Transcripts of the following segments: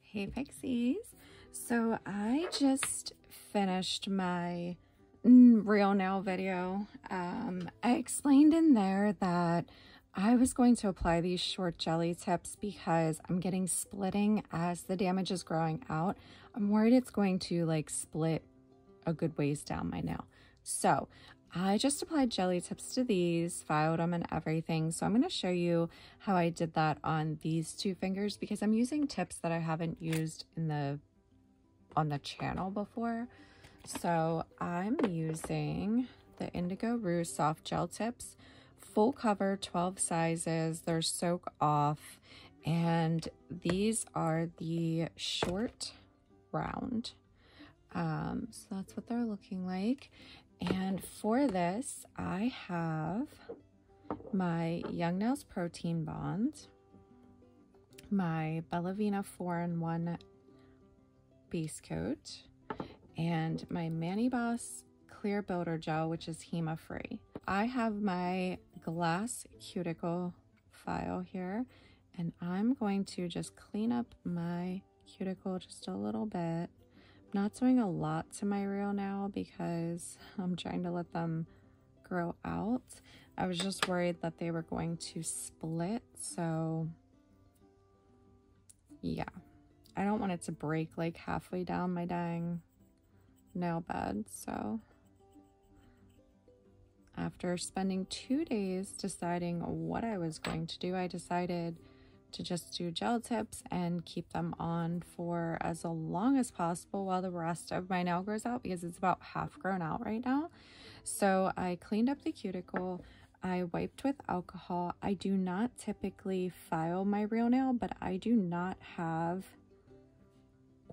Hey Pixies! So I just finished my real nail video. I explained in there that I was going to apply these short jelly tips because I'm getting splitting as the damage is growing out. I'm worried it's going to like split a good ways down my nail. So I just applied jelly tips to these, filed them and everything. So I'm going to show you how I did that on these two fingers because I'm using tips that I haven't used on the channel before. So I'm using the Indigo Rouge Soft Gel Tips, full cover, 12 sizes. They're soak off, and these are the short round. So that's what they're looking like. And for this, I have my Young Nails Protein Bond, my Bellavina 4-in-1 base coat, and my Mani Boss Clear Builder Gel, which is HEMA free. I have my glass cuticle file here, and I'm going to just clean up my cuticle just a little bit. I'm not doing a lot to my real nail because I'm trying to let them grow out. I was just worried that they were going to split, so yeah. I don't want it to break like halfway down my dang nail bed. So after spending 2 days deciding what I was going to do, I decided to just do gel tips and keep them on for as long as possible while the rest of my nail grows out, because it's about half grown out right now. So I cleaned up the cuticle. I wiped with alcohol. I do not typically file my real nail, but I do not have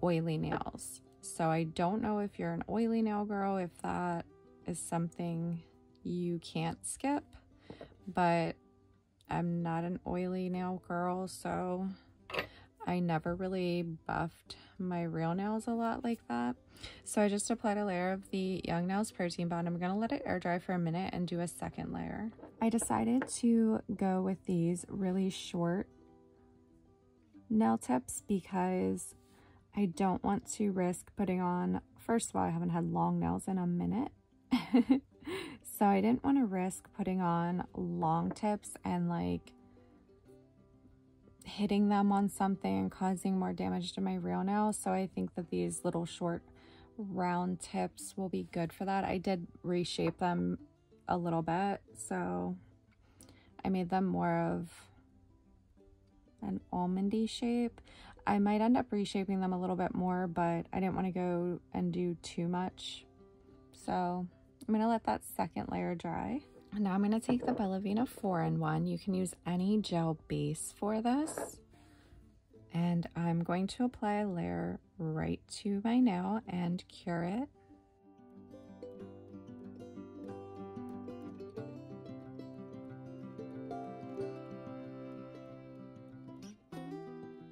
oily nails. So I don't know if you're an oily nail girl, if that is something you can't skip, but I'm not an oily nail girl, so I never really buffed my real nails a lot like that. So I just applied a layer of the Young Nails Protein Bond. I'm gonna let it air dry for a minute and do a second layer. I decided to go with these really short nail tips because I don't want to risk putting on, first of all, I haven't had long nails in a minute. So I didn't want to risk putting on long tips and like hitting them on something and causing more damage to my real nail. So I think that these little short round tips will be good for that. I did reshape them a little bit, so I made them more of an almondy shape. I might end up reshaping them a little bit more, but I didn't want to go and do too much. So I'm going to let that second layer dry. And now I'm going to take the Bellavina 4-in-1. You can use any gel base for this. And I'm going to apply a layer right to my nail and cure it.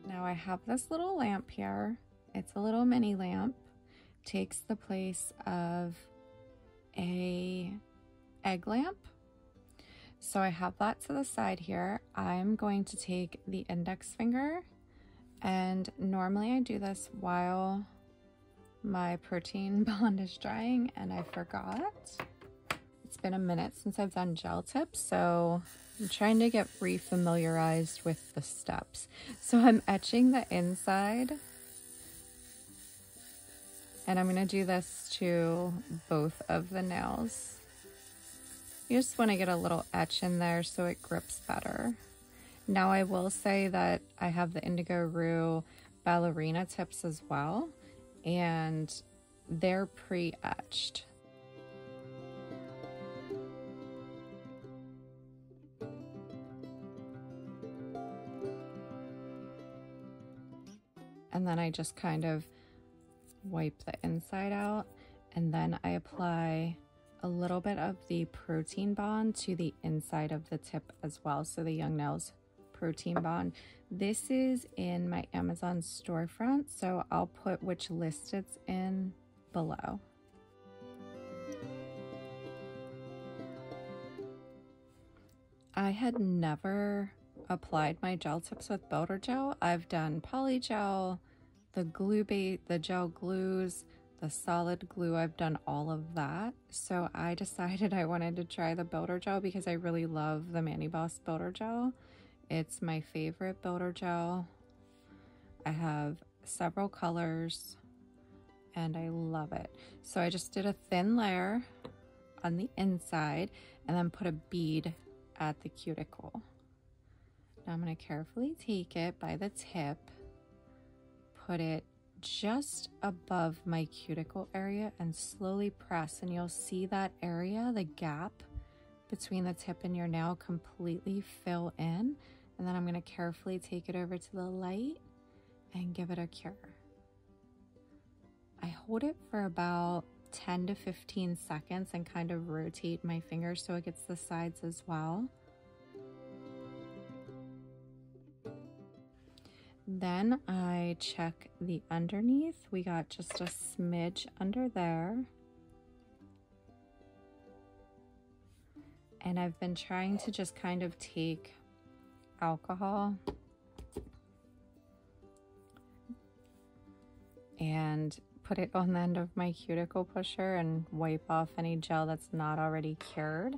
Now I have this little lamp here. It's a little mini lamp. Takes the place of a egg lamp. So I have that to the side here. I'm going to take the index finger, and normally I do this while my protein bond is drying, and I forgot. It's been a minute since I've done gel tips, so I'm trying to get re-familiarized with the steps. So I'm etching the inside, and I'm going to do this to both of the nails. You just want to get a little etch in there so it grips better. Now I will say that I have the Indigo Rouge ballerina tips as well, and they're pre-etched. And then I just kind of wipe the inside out, and then I apply a little bit of the protein bond to the inside of the tip as well. So the Young Nails Protein Bond. This is in my Amazon storefront, so I'll put which list it's in below. I had never applied my gel tips with builder gel. I've done poly gel, the glue bait, the gel glues, the solid glue, I've done all of that. So I decided I wanted to try the builder gel because I really love the Mani Boss builder gel. It's my favorite builder gel. I have several colors and I love it. So I just did a thin layer on the inside and then put a bead at the cuticle. Now I'm going to carefully take it by the tip, put it just above my cuticle area and slowly press, and you'll see that area, the gap between the tip and your nail, completely fill in. And then I'm going to carefully take it over to the light and give it a cure. I hold it for about 10 to 15 seconds and kind of rotate my fingers so it gets the sides as well. Then I check the underneath. We got just a smidge under there. And I've been trying to just kind of take alcohol and put it on the end of my cuticle pusher and wipe off any gel that's not already cured.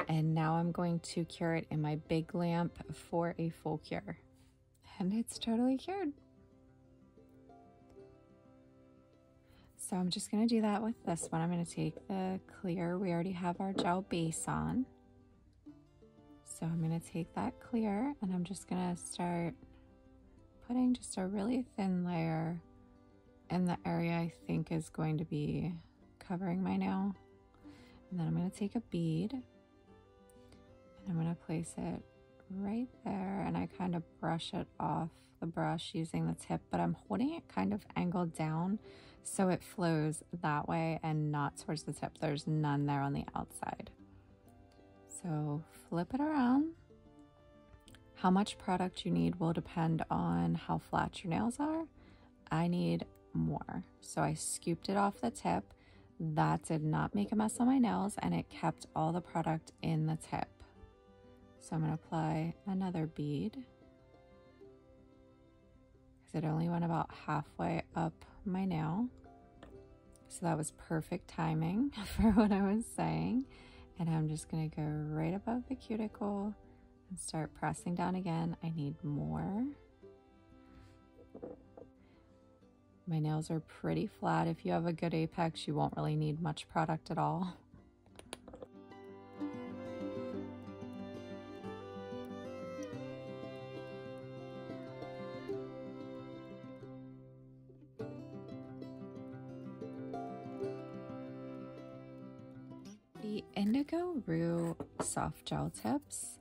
And now I'm going to cure it in my big lamp for a full cure. And it's totally cured. So I'm just going to do that with this one. I'm going to take the clear. We already have our gel base on. So I'm going to take that clear and I'm just going to start putting just a really thin layer in the area I think is going to be covering my nail. And then I'm going to take a bead and I'm going to place it right there, and I kind of brush it off the brush using the tip, but I'm holding it kind of angled down so it flows that way and not towards the tip. There's none there on the outside. So flip it around. How much product you need will depend on how flat your nails are. I need more, so I scooped it off the tip. That did not make a mess on my nails and it kept all the product in the tip. So I'm going to apply another bead because it only went about halfway up my nail. So that was perfect timing for what I was saying. And I'm just going to go right above the cuticle and start pressing down again. I need more. My nails are pretty flat. If you have a good apex, you won't really need much product at all. The Indigo Roux soft gel tips,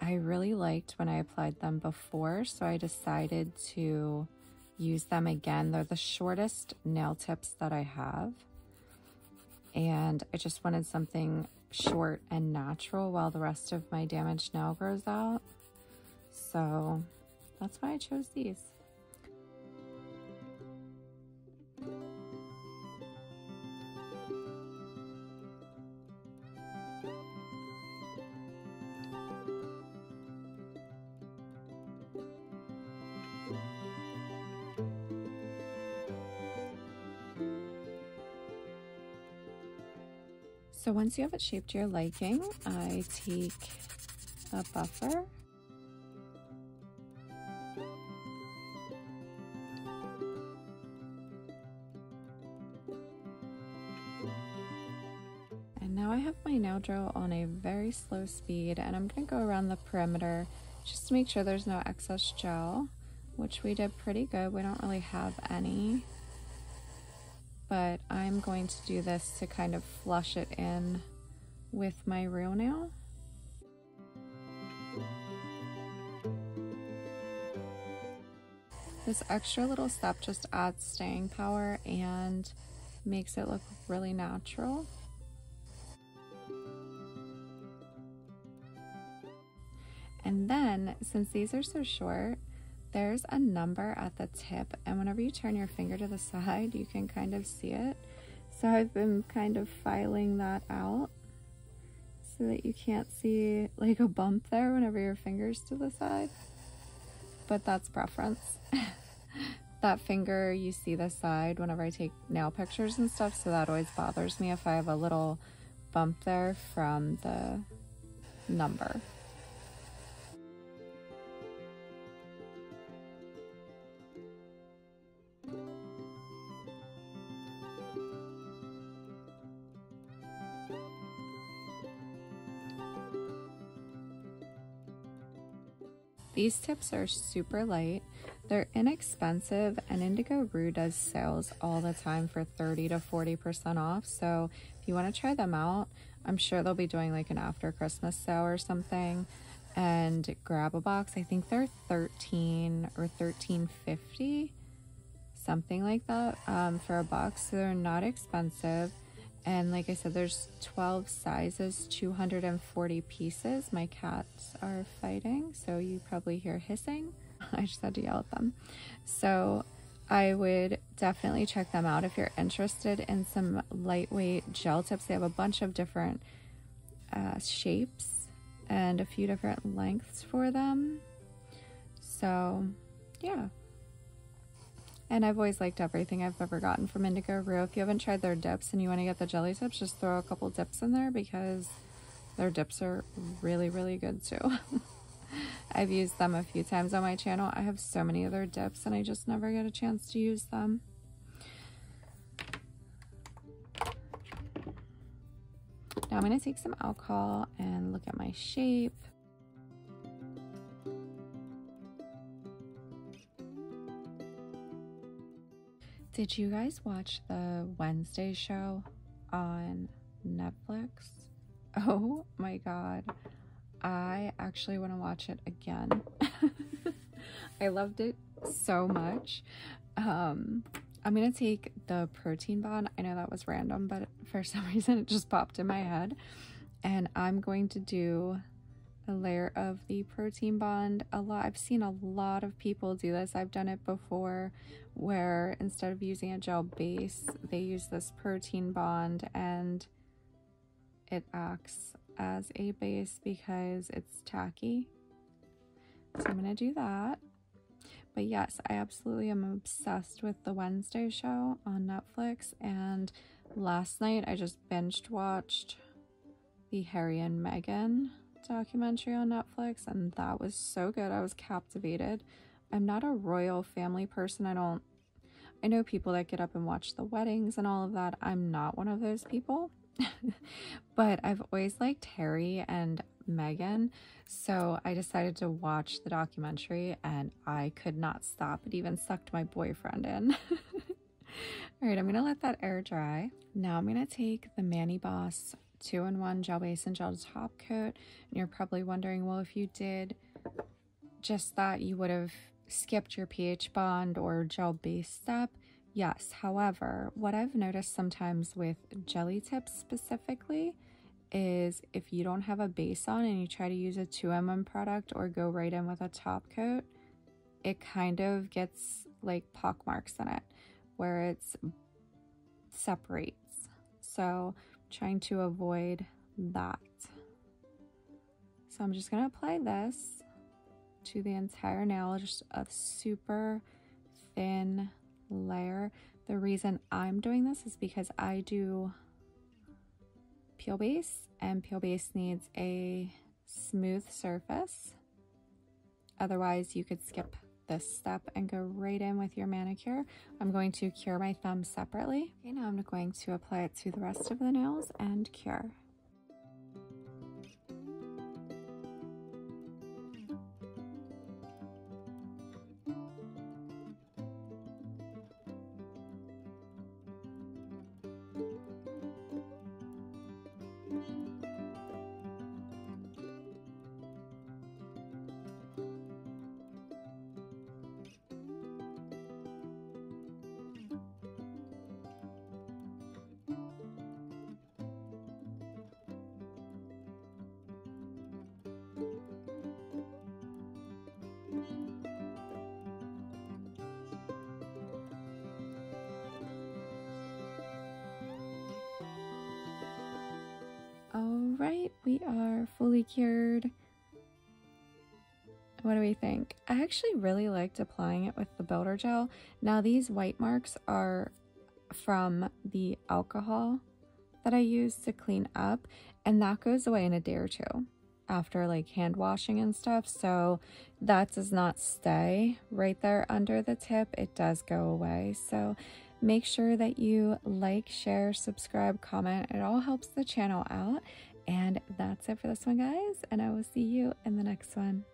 I really liked when I applied them before, so I decided to use them again. They're the shortest nail tips that I have, and I just wanted something short and natural while the rest of my damaged nail grows out. So that's why I chose these. So once you have it shaped to your liking, I take a buffer and now I have my nail drill on a very slow speed, and I'm going to go around the perimeter just to make sure there's no excess gel, which we did pretty good. We don't really have any. But I'm going to do this to kind of flush it in with my real nail. This extra little step just adds staying power and makes it look really natural. And then, since these are so short, there's a number at the tip, and whenever you turn your finger to the side, you can kind of see it. So I've been kind of filing that out so that you can't see like a bump there whenever your finger's to the side. But that's preference. that finger, you see the side whenever I take nail pictures and stuff, so that always bothers me if I have a little bump there from the number. These tips are super light, they're inexpensive, and Indigo does sales all the time for 30 to 40% off, so if you want to try them out, I'm sure they'll be doing like an after Christmas sale or something, and grab a box. I think they're $13 or $13.50, something like that, for a box, so they're not expensive. And like I said, there's 12 sizes, 240 pieces. My cats are fighting, so you probably hear hissing. I just had to yell at them. So I would definitely check them out if you're interested in some lightweight gel tips. They have a bunch of different shapes and a few different lengths for them. So yeah. And I've always liked everything I've ever gotten from Indigo. If you haven't tried their dips and you want to get the jelly tips, just throw a couple dips in there because their dips are really, really good too. I've used them a few times on my channel. I have so many of their dips and I just never get a chance to use them. Now I'm going to take some alcohol and look at my shape. Did you guys watch the Wednesday show on Netflix? Oh my god. I actually want to watch it again. I loved it so much. I'm going to take the protein bond. I know that was random, but for some reason it just popped in my head. And I'm going to do a layer of the protein bond. I've seen a lot of people do this. I've done it before where instead of using a gel base, they use this protein bond and it acts as a base because it's tacky. So I'm gonna do that. But yes, I absolutely am obsessed with the Wednesday show on Netflix, and last night I just binged watched the Harry and Meghan documentary on Netflix, and that was so good. I was captivated. I'm not a royal family person. I know people that get up and watch the weddings and all of that. I'm not one of those people. But I've always liked Harry and Meghan, so I decided to watch the documentary and I could not stop. It even sucked my boyfriend in. All right, I'm gonna let that air dry. Now I'm gonna take the Mani Boss 2-in-1 gel base and gel top coat, and you're probably wondering, well, if you did just that, you would have skipped your pH bond or gel base step. Yes, however, what I've noticed sometimes with jelly tips specifically is if you don't have a base on and you try to use a 2-in-1 product or go right in with a top coat, it kind of gets like pock marks in it where it's separates. So trying to avoid that. So I'm just going to apply this to the entire nail, just a super thin layer. The reason I'm doing this is because I do peel base, and peel base needs a smooth surface. Otherwise, you could skip this step and go right in with your manicure. I'm going to cure my thumb separately. Okay, now I'm going to apply it to the rest of the nails and cure. All right, we are fully cured. What do we think? I actually really liked applying it with the builder gel. Now these white marks are from the alcohol that I used to clean up, and that goes away in a day or two after like hand washing and stuff. So that does not stay right there under the tip. It does go away. So make sure that you like, share, subscribe, comment. It all helps the channel out. And that's it for this one, guys, and I will see you in the next one.